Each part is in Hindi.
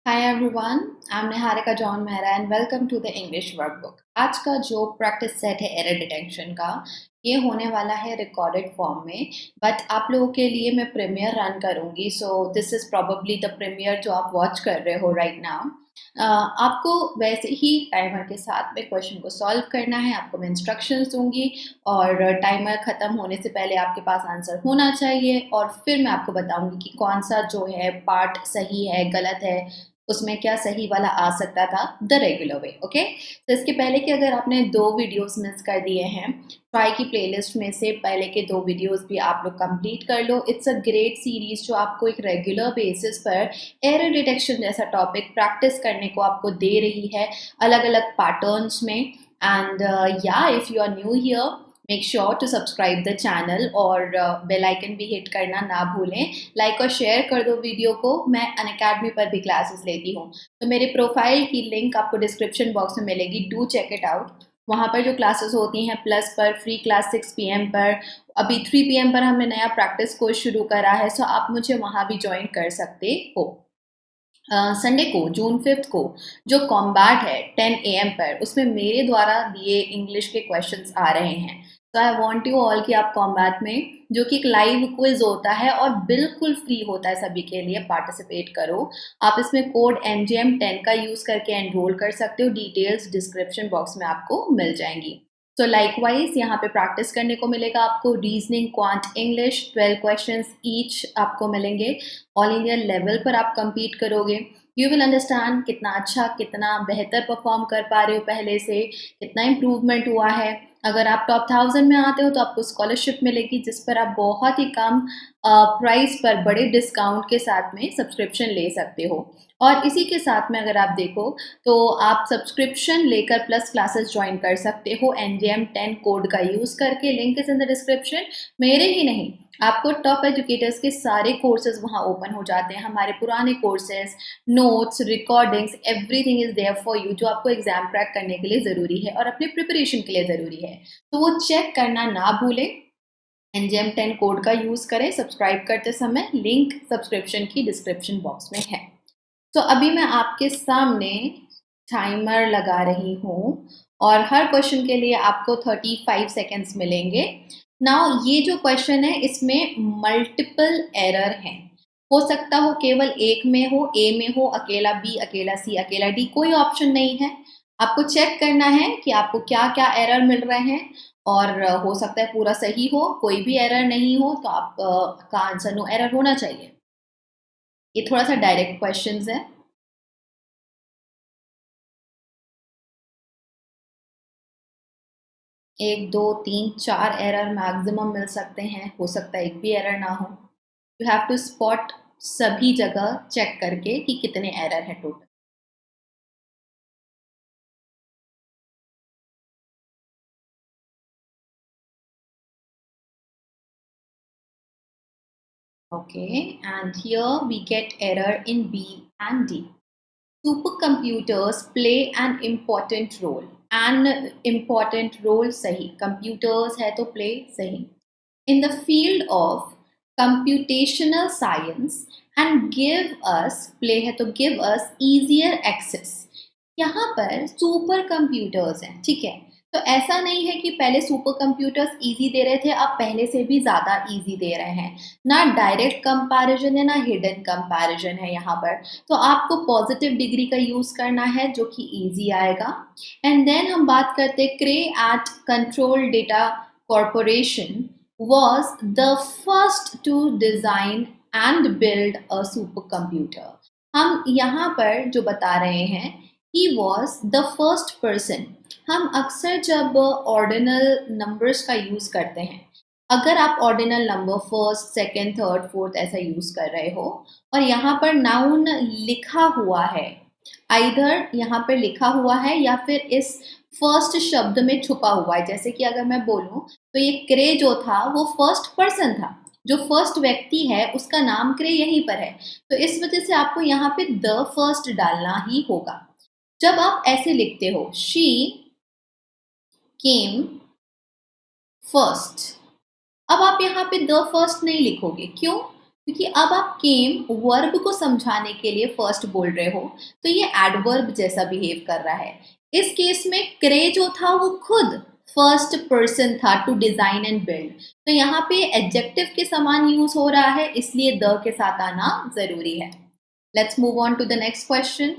Hi everyone, I'm Niharika John Mehra and welcome to the English Workbook. आज का जो प्रैक्टिस सेट है एरर डिटेक्शन का ये होने वाला है रिकॉर्डेड फॉर्म में बट आप लोगों के लिए मैं प्रीमियर रन करूँगी so this is probably the premiere जो आप वॉच कर रहे हो राइट नाउ। आपको वैसे ही टाइमर के साथ में क्वेश्चन को सॉल्व करना है। आपको मैं इंस्ट्रक्शंस दूंगी और टाइमर ख़त्म होने से पहले आपके पास आंसर होना चाहिए और फिर मैं आपको बताऊंगी कि कौन सा जो है पार्ट सही है गलत है, उसमें क्या सही वाला आ सकता था द रेगुलर वे। ओके, तो इसके पहले कि अगर आपने 2 वीडियोस मिस कर दिए हैं, ट्राई की प्लेलिस्ट में से पहले के 2 वीडियोस भी आप लोग कंप्लीट कर लो। इट्स अ ग्रेट सीरीज जो आपको एक रेगुलर बेसिस पर एरर डिटेक्शन जैसा टॉपिक प्रैक्टिस करने को आपको दे रही है अलग अलग पैटर्न्स में। एंड या if you are new here make sure to subscribe the channel और बेल आइकन भी हिट करना ना भूलें। लाइक और शेयर कर दो वीडियो को। मैं अनअकैडमी पर भी क्लासेस लेती हूँ, तो मेरे प्रोफाइल की लिंक आपको डिस्क्रिप्शन बॉक्स में मिलेगी। Do check it out. वहाँ पर जो क्लासेस होती हैं प्लस पर फ्री क्लास 6 PM पर, अभी 3 PM पर हमने नया प्रैक्टिस कोर्स शुरू करा है, सो आप मुझे वहाँ भी ज्वाइन कर सकते हो। संडे को जून 5 को जो कॉम्बैट है 10 AM पर, उसमें मेरे द्वारा दिए इंग्लिश के क्वेश्चन्स आ रहे हैं। तो आई वांट यू ऑल कि आप कॉम्बैट में जो कि एक लाइव क्विज होता है और बिल्कुल फ्री होता है सभी के लिए, पार्टिसिपेट करो। आप इसमें कोड NGM10 का यूज़ करके एनरोल कर सकते हो। डिटेल्स डिस्क्रिप्शन बॉक्स में आपको मिल जाएंगी। तो लाइकवाइज यहाँ पे प्रैक्टिस करने को मिलेगा आपको reasoning, quant, English 12 questions each आपको मिलेंगे। ऑल इंडिया लेवल पर आप compete करोगे। यू विल अंडरस्टैंड कितना अच्छा कितना बेहतर परफॉर्म कर पा रहे हो, पहले से कितना इम्प्रूवमेंट हुआ है। अगर आप टॉप 1000 में आते हो तो आपको स्कॉलरशिप मिलेगी जिस पर आप बहुत ही कम प्राइस पर बड़े डिस्काउंट के साथ में सब्सक्रिप्शन ले सकते हो। और इसी के साथ में अगर आप देखो तो आप सब्सक्रिप्शन लेकर प्लस क्लासेस ज्वाइन कर सकते हो NGM10 कोड का यूज़ करके। Link is in the description. मेरे ही नहीं, आपको टॉप एजुकेटर्स के सारे कोर्सेज वहाँ ओपन हो जाते हैं। हमारे पुराने courses, notes, recordings, everything is there for you, जो आपको एग्जाम क्रैक करने के लिए ज़रूरी है और अपने प्रिपरेशन के लिए ज़रूरी है। तो वो चेक करना ना भूलें। NGM10 कोड का यूज़ करें सब्सक्राइब करते समय। लिंक सब्सक्रिप्शन की डिस्क्रिप्शन बॉक्स में है। तो अभी मैं आपके सामने टाइमर लगा रही हूँ और हर क्वेश्चन के लिए आपको 35 सेकेंड्स मिलेंगे। नाउ ये जो क्वेश्चन है इसमें मल्टीपल एरर हैं। हो सकता हो केवल एक में हो, ए में हो, अकेला बी, अकेला सी, अकेला डी, कोई ऑप्शन नहीं है। आपको चेक करना है कि आपको क्या क्या एरर मिल रहे हैं और हो सकता है पूरा सही हो, कोई भी एरर नहीं हो तो आप का आंसर नो एरर होना चाहिए। ये थोड़ा सा डायरेक्ट क्वेश्चंस है। 1 2 3 4 एरर मैक्सिमम मिल सकते हैं, हो सकता है एक भी एरर ना हो। यू हैव टू स्पॉट सभी जगह चेक करके कि कितने एरर है total. Okay, and here we get error in B and D. Supercomputers play an important role. An important role सही, computers है तो play सही, in the field of computational science and give us, play है तो give us easier access। यहाँ पर सुपर कंप्यूटर्स हैं, ठीक है। तो ऐसा नहीं है कि पहले सुपर कंप्यूटर्स इजी दे रहे थे, अब पहले से भी ज़्यादा इजी दे रहे हैं। ना डायरेक्ट कंपैरिजन है ना हिडन कंपैरिजन है यहाँ पर। तो आपको पॉजिटिव डिग्री का यूज़ करना है जो कि इजी आएगा। एंड देन हम बात करते हैं Cray at control data corporation was the first to design and build a supercomputer। हम यहाँ पर जो बता रहे हैं he was the first person। हम अक्सर जब ऑर्डिनल नंबर्स का यूज़ करते हैं, अगर आप ordinal number first, second, third, fourth ऐसा यूज़ कर रहे हो और यहाँ पर नाउन लिखा हुआ है, आइदर यहाँ पर लिखा हुआ है या फिर इस फर्स्ट शब्द में छुपा हुआ है। जैसे कि अगर मैं बोलूँ तो ये क्रे जो था वो फर्स्ट पर्सन था, जो फर्स्ट व्यक्ति है उसका नाम क्रे यहीं पर है। तो इस वजह से आपको यहाँ पे द फर्स्ट डालना ही होगा। जब आप ऐसे लिखते हो शी केम फर्स्ट, अब आप यहाँ पे द फर्स्ट नहीं लिखोगे, क्यों? क्योंकि अब आप केम वर्ब को समझाने के लिए फर्स्ट बोल रहे हो, तो ये एडवर्ब जैसा बिहेव कर रहा है। इस केस में क्रे जो था वो खुद फर्स्ट पर्सन था टू डिजाइन एंड बिल्ड, तो यहाँ पे एडजेक्टिव के समान यूज हो रहा है, इसलिए द के साथ आना जरूरी है। Let's move on to the next question.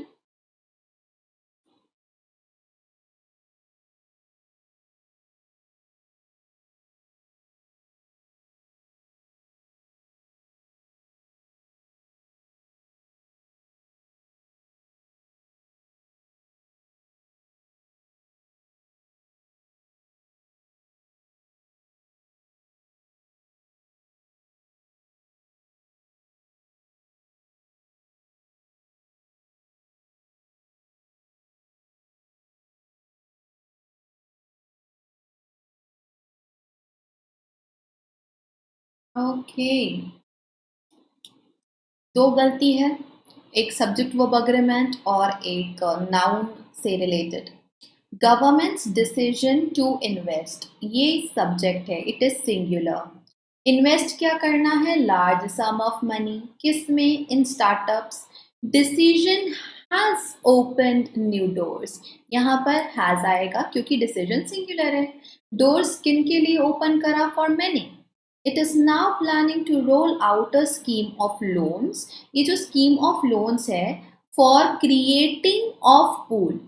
Okay, दो गलती है, एक सब्जेक्ट वर्ब अग्रीमेंट और एक नाउन से related. Government's decision to invest, ये सब्जेक्ट है, इट इज सिंगुलर। इन्वेस्ट क्या करना है? लार्ज सम ऑफ मनी, किस में? In startups. Decision has opened new doors, यहाँ पर हैज आएगा क्योंकि डिसीजन सिंगुलर है। डोर्स किन के लिए ओपन करा? For many. It is now planning to roll out a scheme of loans, ये जो स्कीम ऑफ लोन्स है फॉर क्रिएटिंग ऑफ पूल,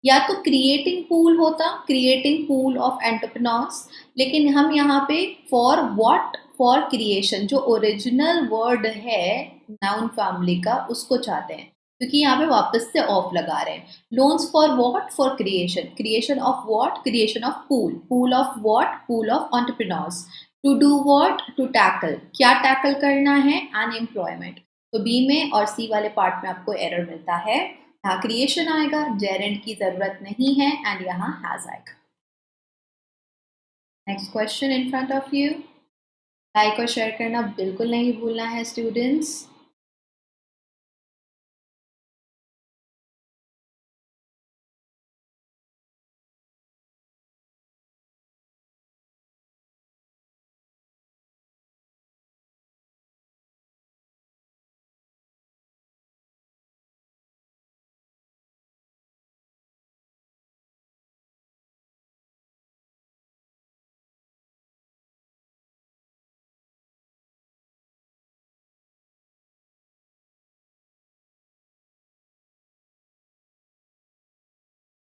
या तो क्रिएटिंग पूल होता, क्रिएटिंग पूल ऑफ एंटरप्रेन्योर्स, लेकिन हम यहाँ पे फॉर व्हाट? फॉर क्रिएशन, जो ओरिजिनल वर्ड है नाउन फैमिली का उसको चाहते हैं, क्योंकि यहाँ पे वापस से ऑफ लगा रहे हैं। Loans for what? For creation. Creation of what? Creation of pool. Pool of what? Pool of entrepreneurs. To do what? To tackle, क्या टैकल करना है? अनएम्प्लॉयमेंट। तो बी में और सी वाले पार्ट में आपको एरर मिलता है, यहाँ क्रिएशन आएगा, जेरेंट की जरूरत नहीं है, एंड यहाँ हैज आएगा। Next question in front of you. Like और शेयर करना बिल्कुल नहीं भूलना है स्टूडेंट्स।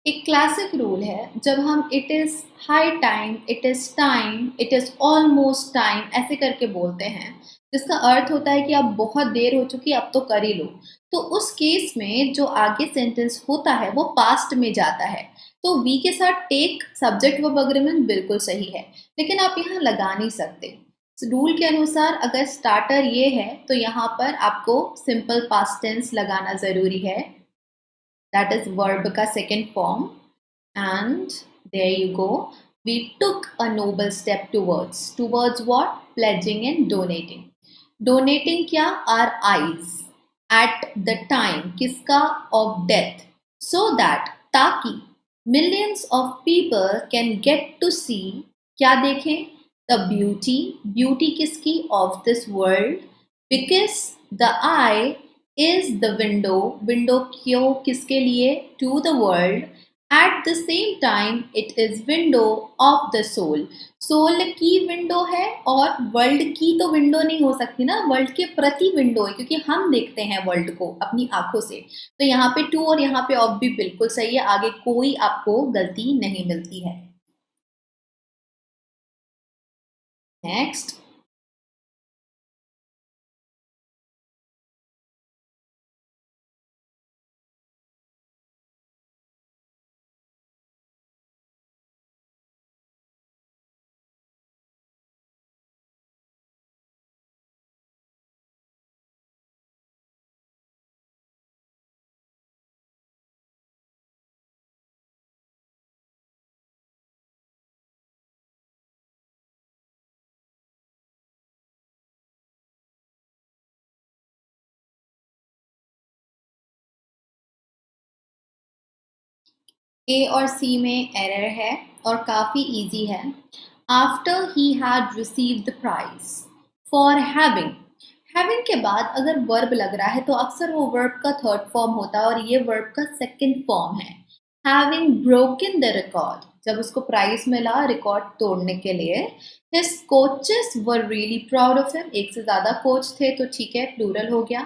एक क्लासिक रूल है, जब हम it is high time, it is time, it is almost time ऐसे करके बोलते हैं, जिसका अर्थ होता है कि अब बहुत देर हो चुकी, अब तो कर ही लो। तो उस केस में जो आगे सेंटेंस होता है वो पास्ट में जाता है, तो वी के साथ टेक सब्जेक्ट वर्ब अग्रीमेंट बिल्कुल सही है, लेकिन आप यहाँ लगा नहीं सकते। रूल के अनुसार अगर स्टार्टर ये है तो यहाँ पर आपको सिंपल पास्ट टेंस लगाना ज़रूरी है, that is verb का second form, and there you go, we took a noble step towards what? Pledging and donating. Donating क्या? our eyes at the time किसका? of death, so that ताकि millions of people can get to see, क्या देखें? the beauty किसकी? of this world, because the eye is the window क्यों? किसके लिए? to the world, at the same time it is window of the soul की विंडो है, और वर्ल्ड की तो विंडो नहीं हो सकती ना, वर्ल्ड के प्रति विंडो है, क्योंकि हम देखते हैं वर्ल्ड को अपनी आंखों से। तो यहाँ पे टू और यहाँ पे ऑफ भी बिल्कुल सही है, आगे कोई आपको गलती नहीं मिलती है। नेक्स्ट, ए और सी में एरर है और काफ़ी इजी है। After he had received the prize for having, having के बाद अगर वर्ब लग रहा है तो अक्सर वो वर्ब का थर्ड फॉर्म होता है और ये वर्ब का सेकंड फॉर्म है। हैविंग ब्रोकन द रिकॉर्ड, जब उसको प्राइज मिला रिकॉर्ड तोड़ने के लिए, his coaches were really proud of him, एक से ज्यादा कोच थे तो ठीक है प्लूरल हो गया।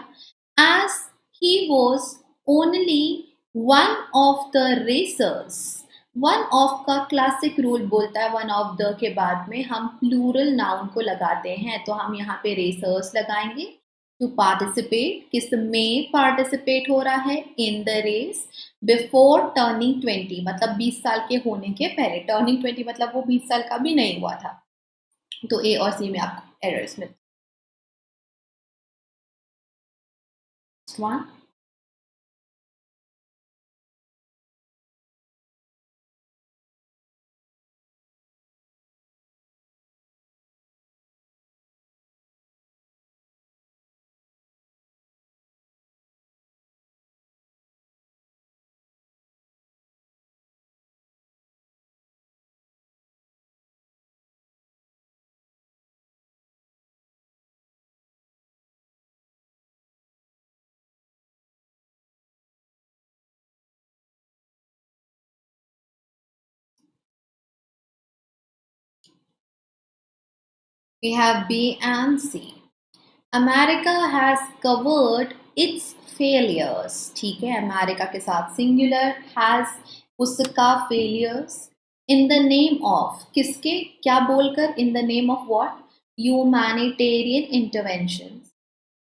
As he was only one of the racers, one of का क्लासिक रूल बोलता है वन ऑफ द के बाद में हम प्लूरल नाउन को लगाते हैं, तो हम यहाँ पे रेसर्स लगाएंगे। टू पार्टिसिपेट, किस में पार्टिसिपेट हो रहा है, in the race, before turning 20, मतलब 20 साल के होने के पहले, टर्निंग 20 मतलब वो 20 साल का भी नहीं हुआ था। तो ए और सी में आपको एरर्स मिलते हैं। We have B and C. America has covered its failures. ठीक है, अमेरिका के साथ सिंगुलर, has उसका failures in the name of, किसके क्या बोलकर, in the name of what, humanitarian interventions,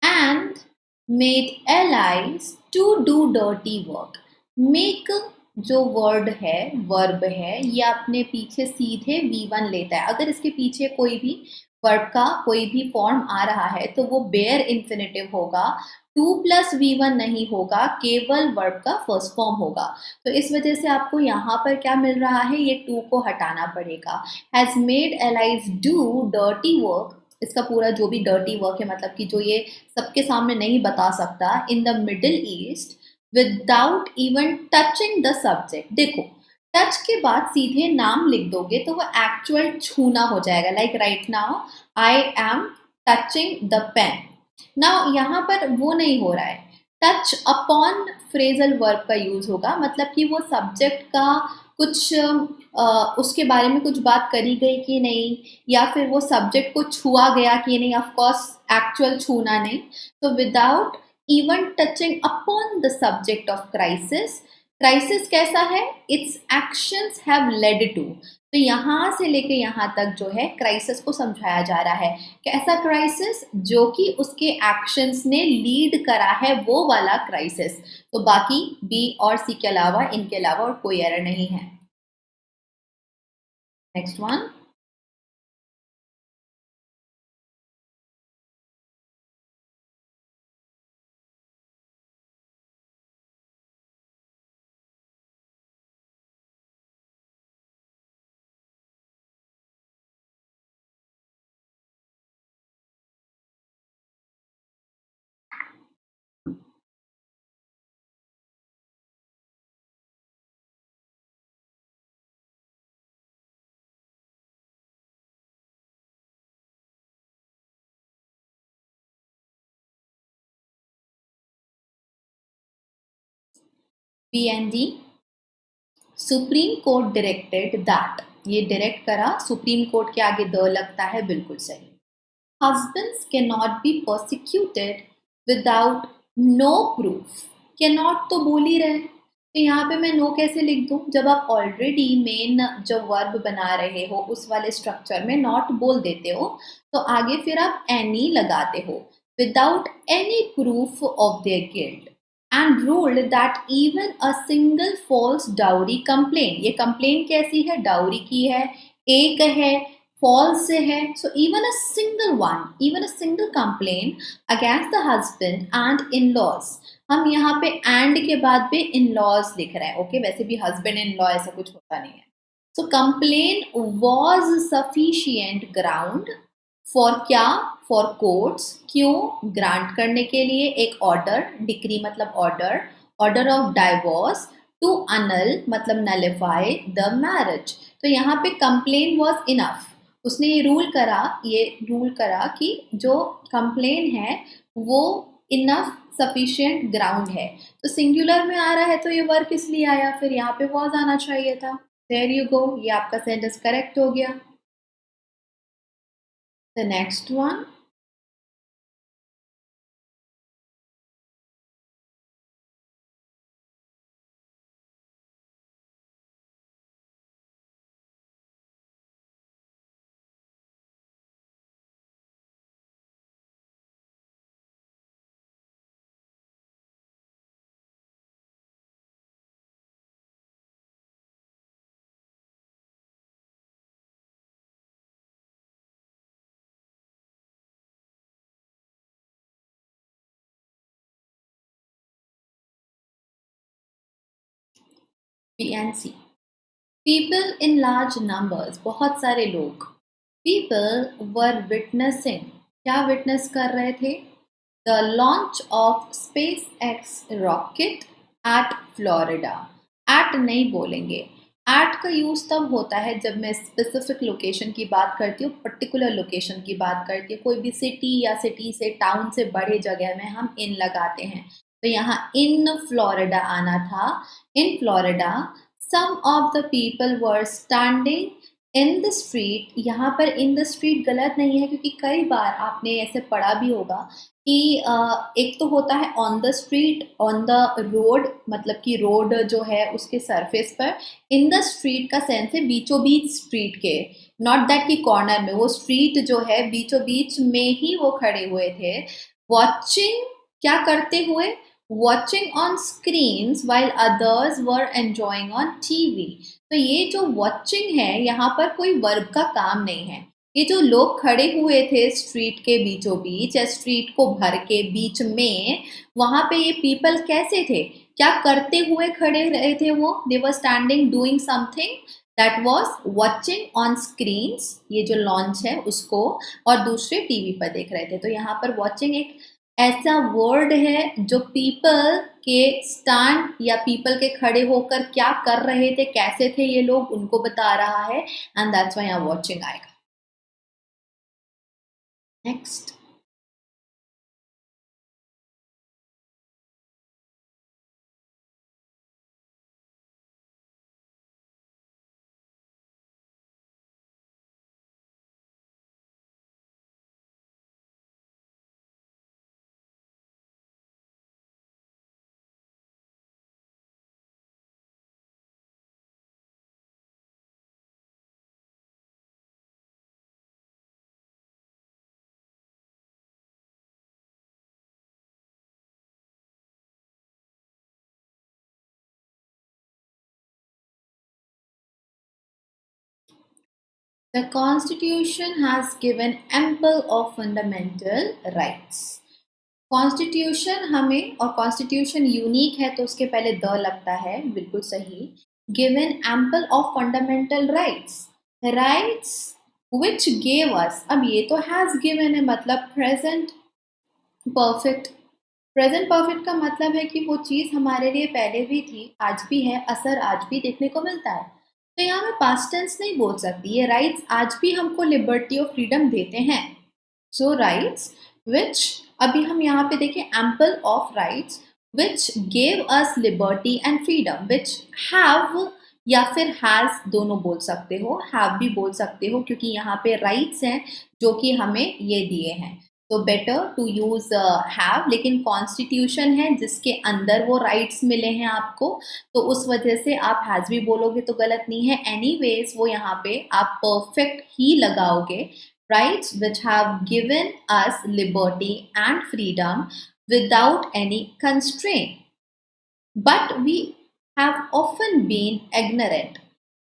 and made allies to do dirty work. Make जो वर्ड है, वर्ब है, ये अपने पीछे सीधे V1 लेता है। अगर इसके पीछे कोई भी वर्ब का कोई भी फॉर्म आ रहा है तो वो बेयर इंफिनिटिव होगा, 2+V1 नहीं होगा, केवल वर्ब का फर्स्ट फॉर्म होगा। तो इस वजह से आपको यहाँ पर क्या मिल रहा है, ये 2 को हटाना पड़ेगा। Has made allies do dirty work, इसका पूरा जो भी डर्टी वर्क है मतलब कि जो ये सबके सामने नहीं बता सकता, in the middle east without even touching the subject. देखो टच के बाद सीधे नाम लिख दोगे तो वो एक्चुअल छूना हो जाएगा, like right now I am touching the pen. Now यहाँ पर वो नहीं हो रहा है, टच अपॉन फ्रेजल वर्ब का यूज होगा, मतलब कि वो सब्जेक्ट का कुछ उसके बारे में कुछ बात करी गई कि नहीं, या फिर वो सब्जेक्ट को छुआ गया कि नहीं, ऑफ कोर्स एक्चुअल छूना नहीं। तो without even touching upon the subject of crisis, crisis कैसा है, its actions have led to, तो यहाँ से लेके यहाँ तक जो है क्राइसिस को समझाया जा रहा है। कैसा क्राइसिस, जो कि उसके एक्शंस ने लीड करा है, वो वाला क्राइसिस। तो बाकी बी और सी के अलावा, इनके अलावा और कोई एरर नहीं है। Next one, B and D. Supreme court directed that, ये डायरेक्ट करा, सुप्रीम कोर्ट के आगे द लगता है, बिल्कुल सही। Husbands can not be prosecuted without no proof, can not तो बोल ही रहे, तो यहाँ पे मैं नो कैसे लिख दूँ, जब आप ऑलरेडी मेन जो वर्ब बना रहे हो उस वाले स्ट्रक्चर में नॉट बोल देते हो तो आगे फिर आप एनी लगाते हो, without any proof of their guilt, and ruled that even a single false dowry complaint, ये complaint कैसी है, डाउरी की है, एक है, false से है, so even a single one, even a single complaint against the husband and in-laws, हम यहाँ पे and के बाद पे in-laws लिख रहे हैं, ओके, वैसे भी husband in-law ऐसा कुछ होता नहीं है। so complaint was sufficient ground for क्या, फॉर कोर्ट्स, क्यों, ग्रांट करने के लिए एक ऑर्डर, डिक्री मतलब order, order of divorce, to annul मतलब नलिफाई द मैरिज। तो यहाँ पे कंप्लेन वॉज इनफ, उसने ये रूल करा कि जो कंप्लेन है वो इनफ सफिशिएंट ग्राउंड है। तो सिंगुलर में आ रहा है तो ये वर्क इसलिए आया, फिर यहाँ पे वॉज आना चाहिए था। देयर यू गो, ये आपका सेंटेंस करेक्ट हो गया। The next one, PNC, people in large numbers, बहुत सारे लोग। People were witnessing, क्या विटनेस कर रहे थे? The launch of SpaceX rocket at Florida. At नहीं बोलेंगे, at का यूज तब होता है जब मैं स्पेसिफिक लोकेशन की बात करती हूँ, पर्टिकुलर लोकेशन की बात करती हूँ। कोई भी सिटी या सिटी से टाउन से बड़े जगह में हम इन लगाते हैं। तो यहाँ इन फ्लोरिडा आना था। In Florida some of the people were standing in the street। यहाँ पर in the street गलत नहीं है, क्योंकि कई बार आपने ऐसे पढ़ा भी होगा कि एक तो होता है on the street, on the road, मतलब कि रोड जो है उसके सरफेस पर। इन द स्ट्रीट का सेंस है बीचों बीच स्ट्रीट के, नॉट दैट कि कॉर्नर में। वो स्ट्रीट जो है बीचों बीच में ही वो खड़े हुए थे। वॉचिंग, क्या करते हुए? Watching on screens while others were enjoying on TV. तो ये जो वॉचिंग है यहाँ पर कोई वर्ब का काम नहीं है। ये जो लोग खड़े हुए थे स्ट्रीट के बीचों बीच या स्ट्रीट को भर के बीच में, वहां पे ये पीपल कैसे थे, क्या करते हुए खड़े रहे थे? वो they were standing doing something that was watching on screens, ये जो लॉन्च है उसको, और दूसरे टीवी पर देख रहे थे। तो यहाँ पर वॉचिंग एक ऐसा वर्ड है जो पीपल के स्टैंड या पीपल के खड़े होकर क्या कर रहे थे, कैसे थे ये लोग, उनको बता रहा है। एंड दैट्स व्हाई यहाँ वॉचिंग आएगा। Next, the Constitution has given ample of fundamental rights। Constitution हमें, और कॉन्स्टिट्यूशन यूनिक है तो उसके पहले द लगता है, बिल्कुल सही। Given ample of fundamental rights, rights which gave us. अब ये तो हैज गिवन है, मतलब प्रेजेंट परफेक्ट। प्रेजेंट परफेक्ट का मतलब है कि वो चीज़ हमारे लिए पहले भी थी, आज भी है, असर आज भी देखने को मिलता है। तो यहाँ मैं पास्ट टेंस नहीं बोल सकती, ये राइट्स आज भी हमको लिबर्टी और फ्रीडम देते हैं। सो राइट्स विच, अभी हम यहाँ पे देखें, ample of rights which gave us liberty and freedom. Which have या फिर हैज दोनों बोल सकते हो, हैव भी बोल सकते हो, क्योंकि यहाँ पे राइट्स हैं जो कि हमें ये दिए हैं। तो बेटर टू यूज हैव, लेकिन कॉन्स्टिट्यूशन है जिसके अंदर वो राइट्स मिले हैं आपको, तो उस वजह से आप हैज भी बोलोगे तो गलत नहीं है। एनीवेज वो यहाँ पे आप परफेक्ट ही लगाओगे। Rights which have given us liberty and freedom without any constraint, but we have often been ignorant।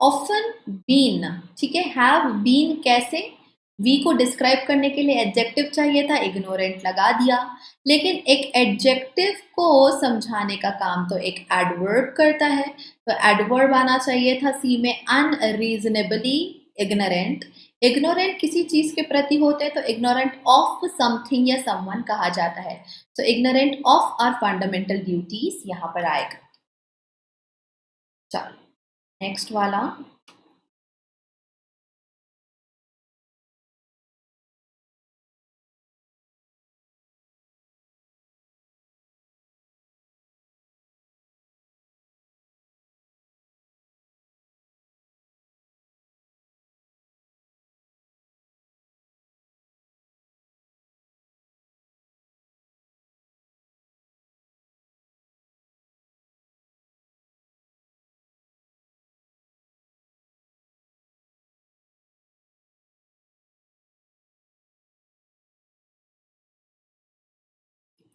Often been, ठीक है। हैव बीन कैसे? वी को डिस्क्राइब करने के लिए एडजेक्टिव चाहिए था, इग्नोरेंट लगा दिया। लेकिन एक एडजेक्टिव को समझाने का काम तो एक एडवर्ब करता है, तो एडवर्ब आना चाहिए था सी में, अनरीजनेबली इग्नोरेंट। इग्नोरेंट किसी चीज के प्रति होते हैं तो इग्नोरेंट ऑफ समथिंग या समवन कहा जाता है। तो ignorant of our fundamental duties यहाँ पर आएगा। चलो नेक्स्ट वाला,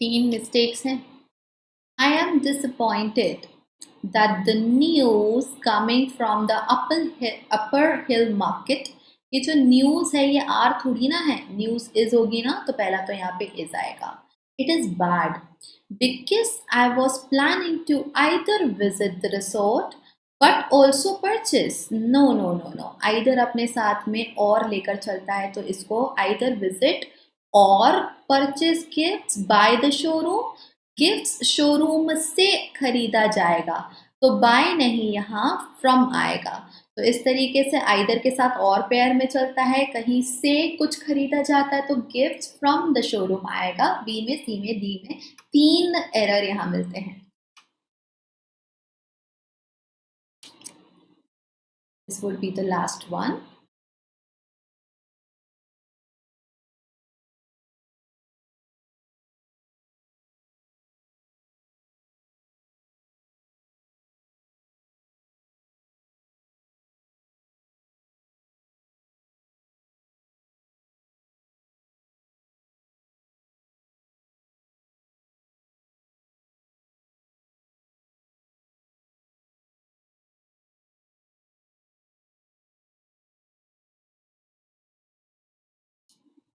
3 मिस्टेक्स हैं। I am disappointed that the news coming from the upper hill market, ये जो न्यूज़ है ये आर थोड़ी ना है, न्यूज़ इज होगी ना तो पहला तो यहाँ पे इज आएगा। It is bad because I was planning to either visit the resort but also purchase. No no no no, either अपने साथ में और लेकर चलता है तो इसको आइदर विजिट और purchase gifts by the showroom, gifts showroom से खरीदा जाएगा तो बाय नहीं, यहाँ फ्रॉम आएगा। तो इस तरीके से आइदर के साथ और पेयर में चलता है, कहीं से कुछ खरीदा जाता है तो गिफ्ट्स फ्रॉम द शोरूम आएगा। बी में, सी में, डी में 3 एरर यहाँ मिलते हैं। This would be the last one.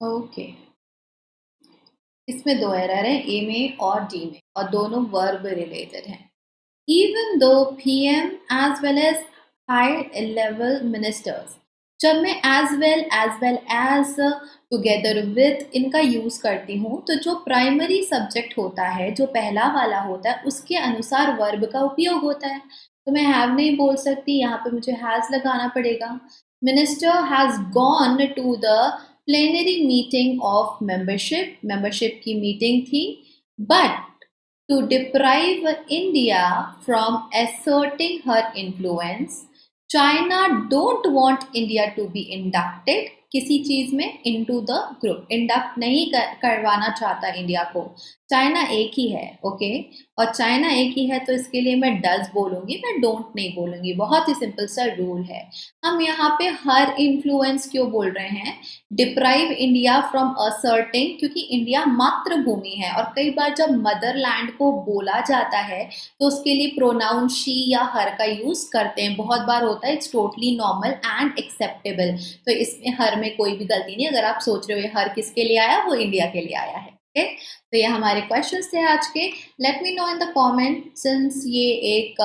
Okay, इसमें 2 एरर है, ए में और डी में, और दोनों वर्ब रिलेटेड हैं। Even though PM as well as high level ministers, जब मैं as well as together with इनका यूज करती हूँ तो जो प्राइमरी सब्जेक्ट होता है, जो पहला वाला होता है, उसके अनुसार वर्ब का उपयोग होता है। तो मैं हैव नहीं बोल सकती, यहाँ पे मुझे हैज लगाना पड़ेगा। Minister has gone to the plenary meeting of membership, membership की मीटिंग थी, but to deprive India from asserting her influence, China don't want India to be inducted किसी चीज में into the group, इंडक्ट नहीं करवाना चाहता इंडिया को। चाइना एक ही है, ओके, और चाइना एक ही है तो इसके लिए मैं डज बोलूंगी, मैं डोंट नहीं बोलूंगी। बहुत ही सिंपल सा रूल है। हम यहाँ पे हर इन्फ्लुएंस क्यों बोल रहे हैं? डिप्राइव इंडिया फ्रॉम असर्टिंग, क्योंकि इंडिया मातृभूमि है और कई बार जब मदरलैंड को बोला जाता है तो उसके लिए प्रोनाउन शी या हर का यूज करते हैं। बहुत बार होता है, it's totally normal and acceptable, तो इसमें हर में कोई भी गलती नहीं। अगर आप सोच रहे हो ये हर किसके लिए आया, वो इंडिया के लिए आया है। ओके, तो ये हमारे क्वेश्चंस थे आज के। Let me know in the comment, since ये एक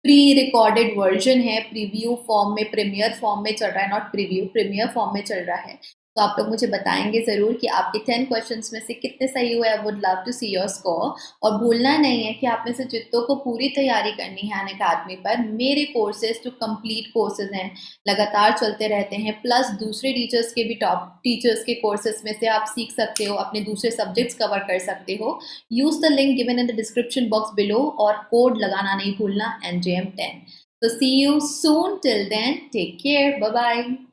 प्री रिकॉर्डेड वर्जन है, प्रीव्यू फॉर्म में, प्रीमियर फॉर्म में चल रहा है, नॉट प्रीव्यू, प्रीमियर फॉर्म में चल रहा है, तो आप लोग मुझे बताएंगे ज़रूर कि आपके 10 क्वेश्चंस में से कितने सही हुए। I would love to see your score. और भूलना नहीं है कि आप में से जितनों को पूरी तैयारी करनी है अनअकैडमी पर, मेरे कोर्सेज जो कंप्लीट कोर्सेज हैं, लगातार चलते रहते हैं, प्लस दूसरे टीचर्स के भी, टॉप टीचर्स के कोर्सेज में से आप सीख सकते हो, अपने दूसरे सब्जेक्ट्स कवर कर सकते हो। Use the link given in the description box below और कोड लगाना नहीं भूलना, NJM10। So see you soon. Till then, take care. Bye bye.